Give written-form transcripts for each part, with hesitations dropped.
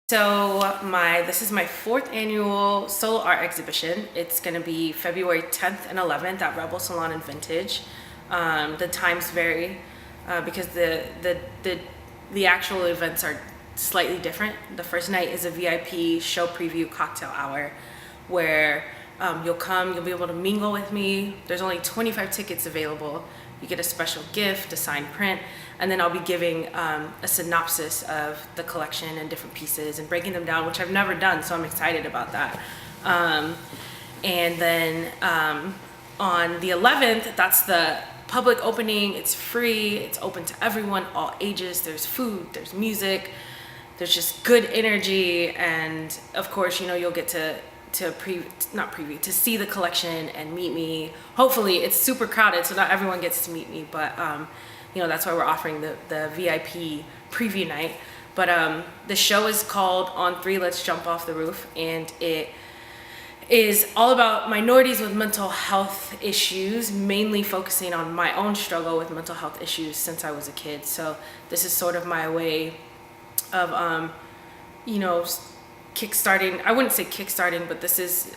So this is my 4th annual solo art exhibition. It's going to be February 10th and 11th at Rebel Salon and Vintage. The times vary because the actual events are slightly different. The first night is a VIP show preview cocktail hour where you'll be able to mingle with me. There's only 25 tickets available. You get a special gift, a signed print, and then I'll be giving a synopsis of the collection and different pieces and breaking them down, which I've never done, so I'm excited about that. And then on the 11th, that's the public opening. It's free, it's open to everyone, all ages. There's food, there's music, there's just good energy, and of course, you'll get to see the collection and meet me. Hopefully it's super crowded, so not everyone gets to meet me, but that's why we're offering the VIP preview night. But the show is called On 3 Let's Jump Off the Roof, and it is all about minorities with mental health issues, mainly focusing on my own struggle with mental health issues since I was a kid. So this is sort of my way of kickstarting. I wouldn't say kickstarting, but this is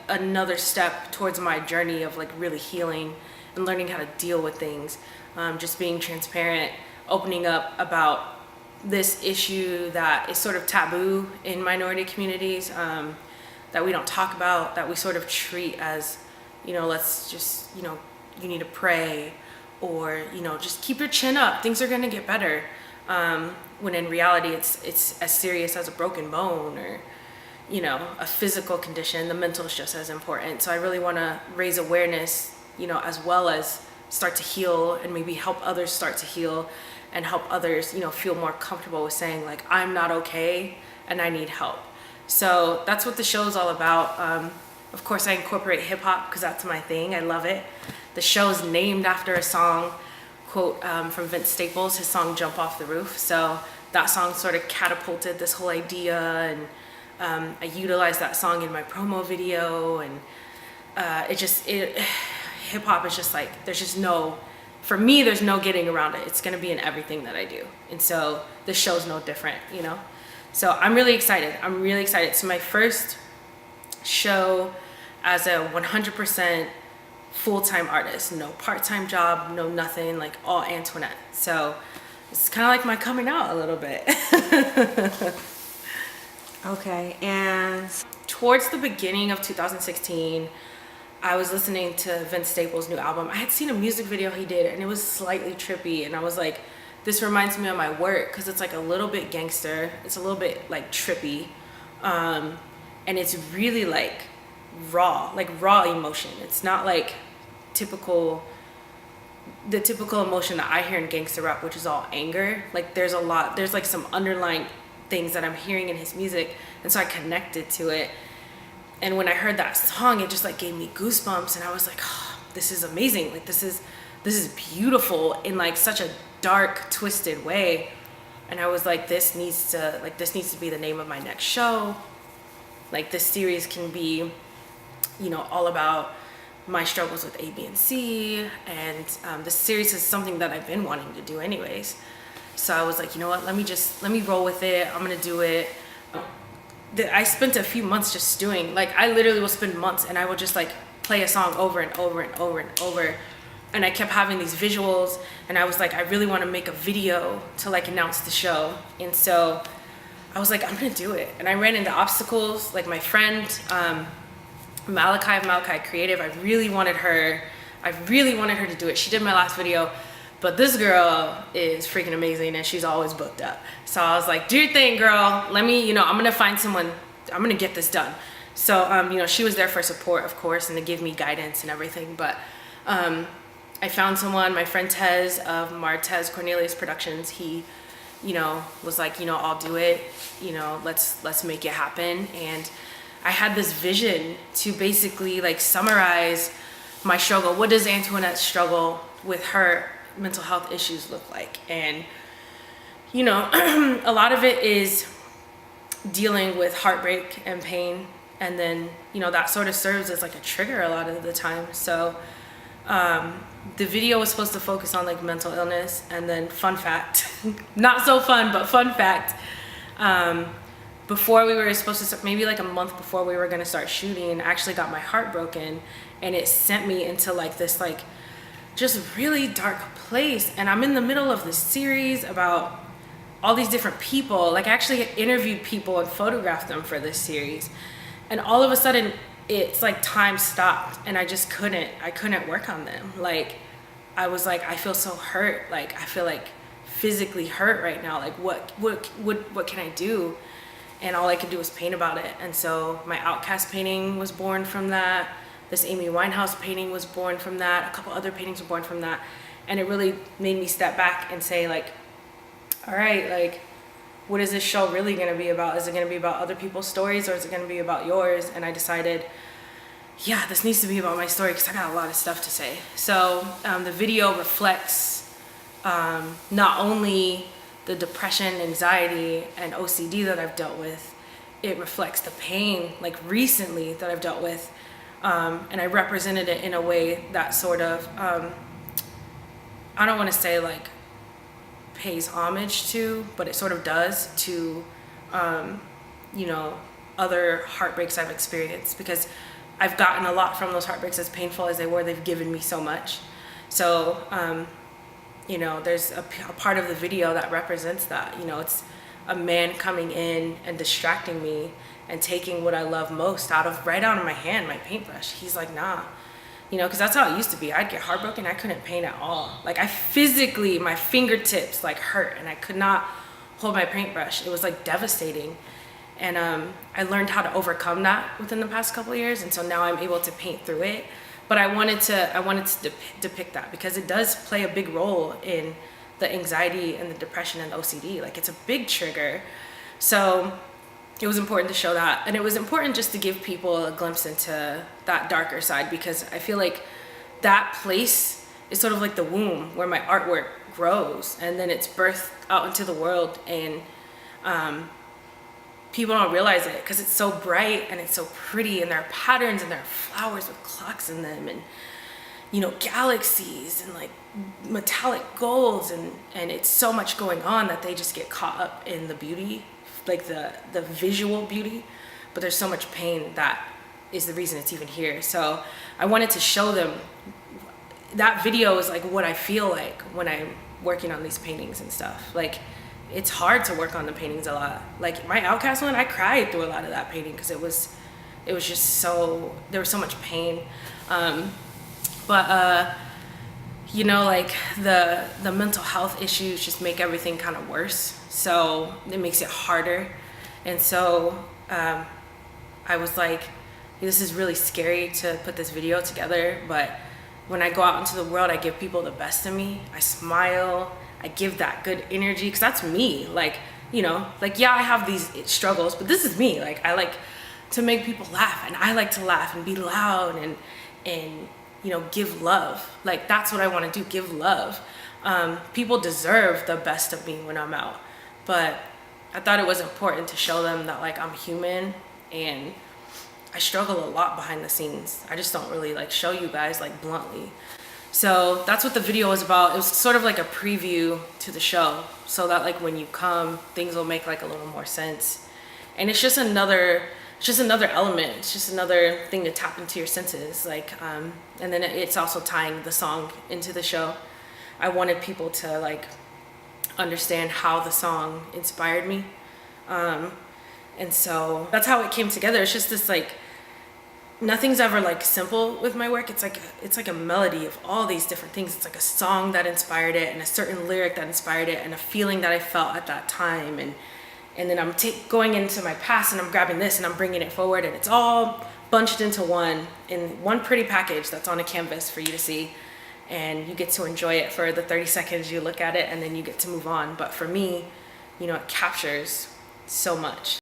another step towards my journey of like really healing and learning how to deal with things. Just being transparent, opening up about this issue that is sort of taboo in minority communities, that we don't talk about, that we sort of treat as, let's just, you need to pray, or, just keep your chin up, things are gonna get better. When in reality, it's as serious as a broken bone or, a physical condition. The mental is just as important. So I really want to raise awareness, as well as start to heal and maybe help others start to heal and help others, feel more comfortable with saying like, I'm not okay and I need help. So that's what the show is all about. Of course, I incorporate hip hop because that's my thing. I love it. The show is named after a song, quote from Vince Staples, his song Jump Off the Roof. So that song sort of catapulted this whole idea, and I utilized that song in my promo video, and hip hop is just like, there's no getting around it. It's gonna be in everything that I do, and so this show's no different, So I'm really excited. It's my first show as a 100% full-time artist, no part-time job, no nothing, like all Antoinette. So it's kind of like my coming out a little bit. Okay, and towards the beginning of 2016, I was listening to Vince Staples' new album. I had seen a music video he did, and it was slightly trippy, and I was like, this reminds me of my work, because it's like a little bit gangster, it's a little bit like trippy, and it's really like raw emotion. It's not like the typical emotion that I hear in gangster rap, which is all anger. Like there's like some underlying things that I'm hearing in his music, and so I connected to it. And when I heard that song, it just like gave me goosebumps, and I was like, oh, this is amazing. Like this is beautiful in like such a dark, twisted way. And I was like, this needs to be the name of my next show. Like this series can be, all about my struggles with A, B, and C. And this series is something that I've been wanting to do anyways. So I was like, you know what, let me roll with it. I'm gonna do it. I spent a few months just doing, like, I literally will spend months and I will just like play a song over and over and over and over. And I kept having these visuals, and I was like, I really want to make a video to like announce the show. And so I was like, I'm gonna do it. And I ran into obstacles, like my friend Malachi of Malachi Creative. I really wanted her to do it. She did my last video, but this girl is freaking amazing, and she's always booked up. So I was like, do your thing, girl. Let me, I'm gonna find someone, I'm gonna get this done. So she was there for support, of course, and to give me guidance and everything. But I found someone, my friend Tez of Martez Cornelius Productions. He, was like, I'll do it. Let's make it happen. And I had this vision to basically like summarize my struggle. What does Antoinette's struggle with her mental health issues look like? And, a lot of it is dealing with heartbreak and pain. And then, that sort of serves as like a trigger a lot of the time. So, the video was supposed to focus on like mental illness, and then fun fact, not so fun, but fun fact, before we were supposed to start, maybe like a month before we were going to start shooting, I actually got my heart broken, and it sent me into like this like just really dark place. And I'm in the middle of this series about all these different people. Like I actually interviewed people and photographed them for this series, and all of a sudden it's like time stopped, and I couldn't work on them. Like I was like, I feel so hurt. Like I feel like physically hurt right now. Like what can I do? And all I could do was paint about it. And so my Outcast painting was born from that. This Amy Winehouse painting was born from that. A couple other paintings were born from that. And it really made me step back and say like, all right, like, what is this show really gonna be about? Is it gonna be about other people's stories, or is it gonna be about yours? And I decided, yeah, this needs to be about my story, because I got a lot of stuff to say. So the video reflects not only the depression, anxiety, and OCD that I've dealt with, it reflects the pain, like recently, that I've dealt with. And I represented it in a way that sort of, I don't want to say like pays homage to, but it sort of does to, you know, other heartbreaks I've experienced, because I've gotten a lot from those heartbreaks. As painful as they were, they've given me so much. So, you know, there's a part of the video that represents that. You know, it's a man coming in and distracting me and taking what I love most right out of my hand, my paintbrush. He's like, nah, you know, because that's how it used to be. I'd get heartbroken, I couldn't paint at all. Like I physically, my fingertips like hurt, and I could not hold my paintbrush. It was like devastating. And I learned how to overcome that within the past couple of years, and so now I'm able to paint through it. But I wanted to depict that, because it does play a big role in the anxiety and the depression and the OCD. Like it's a big trigger. So it was important to show that. And it was important just to give people a glimpse into that darker side, because I feel like that place is sort of like the womb where my artwork grows, and then it's birthed out into the world. And people don't realize it because it's so bright and it's so pretty, and there are patterns and there are flowers with clocks in them, and you know, galaxies and like metallic golds, and it's so much going on that they just get caught up in the beauty, like the visual beauty. But there's so much pain that is the reason it's even here. So I wanted to show them that video is like what I feel like when I'm working on these paintings and stuff. Like it's hard to work on the paintings a lot. Like my Outcast one, I cried through a lot of that painting because it was just so, there was so much pain. But you know, like the mental health issues just make everything kind of worse. So it makes it harder. And so I was like, this is really scary to put this video together, but when I go out into the world, I give people the best of me. I smile, I give that good energy, because that's me. Like, you know, like, yeah, I have these struggles, but this is me. Like, I like to make people laugh, and I like to laugh and be loud and you know, give love. Like, that's what I want to do, give love. People deserve the best of me when I'm out, but I thought it was important to show them that, like, I'm human and I struggle a lot behind the scenes. I just don't really like show you guys like bluntly. So that's what the video was about. It was sort of like a preview to the show, so that like when you come, things will make like a little more sense. And it's just another element. It's just another thing to tap into your senses. Like, and then it's also tying the song into the show. I wanted people to like understand how the song inspired me. And so that's how it came together. It's just this like, nothing's ever like simple with my work. It's like a melody of all these different things. It's like a song that inspired it, and a certain lyric that inspired it, and a feeling that I felt at that time. And then I'm going into my past, and I'm grabbing this and I'm bringing it forward, and it's all bunched into one pretty package that's on a canvas for you to see. And you get to enjoy it for the 30 seconds you look at it, and then you get to move on. But for me, you know, it captures so much.